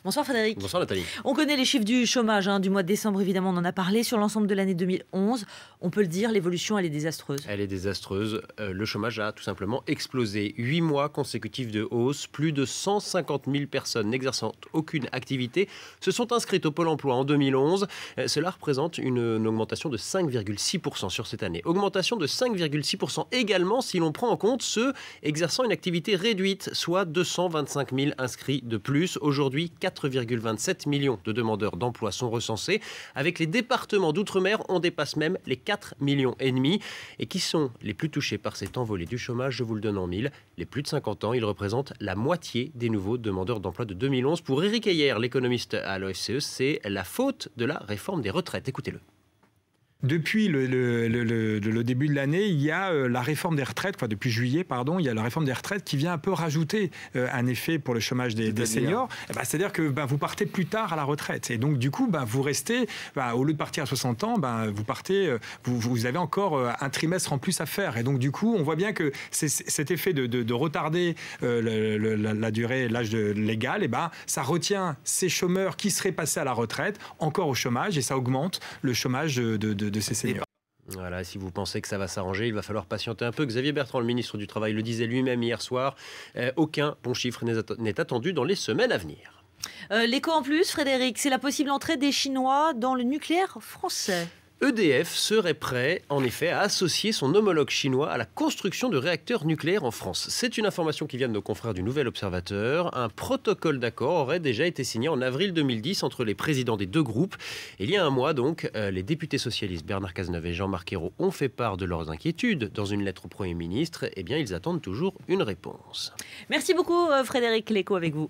Bonsoir Frédéric. Bonsoir Nathalie. On connaît les chiffres du chômage du mois de décembre, évidemment, on en a parlé. Sur l'ensemble de l'année 2011, on peut le dire, l'évolution, elle est désastreuse. Elle est désastreuse. Le chômage a tout simplement explosé. 8 mois consécutifs de hausse. Plus de 150 000 personnes n'exerçant aucune activité se sont inscrites au Pôle emploi en 2011. Cela représente une augmentation de 5,6% sur cette année. Augmentation de 5,6% également si l'on prend en compte ceux exerçant une activité réduite, soit 225 000 inscrits de plus. Aujourd'hui, 4,27 millions de demandeurs d'emploi sont recensés. Avec les départements d'outre-mer, on dépasse même les 4,5 millions. Et qui sont les plus touchés par cette envolée du chômage? Je vous le donne en mille. Les plus de 50 ans, ils représentent la moitié des nouveaux demandeurs d'emploi de 2011. Pour Éric Heyer, l'économiste à l'OFCE, c'est la faute de la réforme des retraites. Écoutez-le. Depuis le début de l'année, il y a la réforme des retraites, depuis juillet, pardon, il y a la réforme des retraites qui vient un peu rajouter un effet pour le chômage des seniors. C'est-à-dire que vous partez plus tard à la retraite. Et donc, du coup, vous restez, au lieu de partir à 60 ans, vous partez, vous avez encore un trimestre en plus à faire. Et donc, du coup, on voit bien que cet effet de retarder la durée, l'âge légal, ça retient ces chômeurs qui seraient passés à la retraite encore au chômage et ça augmente le chômage de ces seniors. Voilà, si vous pensez que ça va s'arranger, il va falloir patienter un peu. Xavier Bertrand, le ministre du Travail, le disait lui-même hier soir. Aucun bon chiffre n'est attendu dans les semaines à venir. L'écho en plus, Frédéric, c'est la possible entrée des Chinois dans le nucléaire français. EDF serait prêt, en effet, à associer son homologue chinois à la construction de réacteurs nucléaires en France. C'est une information qui vient de nos confrères du Nouvel Observateur. Un protocole d'accord aurait déjà été signé en avril 2010 entre les présidents des deux groupes. Et il y a un mois, donc, les députés socialistes Bernard Cazeneuve et Jean-Marc Ayrault ont fait part de leurs inquiétudes dans une lettre au Premier ministre. Eh bien, ils attendent toujours une réponse. Merci beaucoup, Frédéric. L'écho avec vous.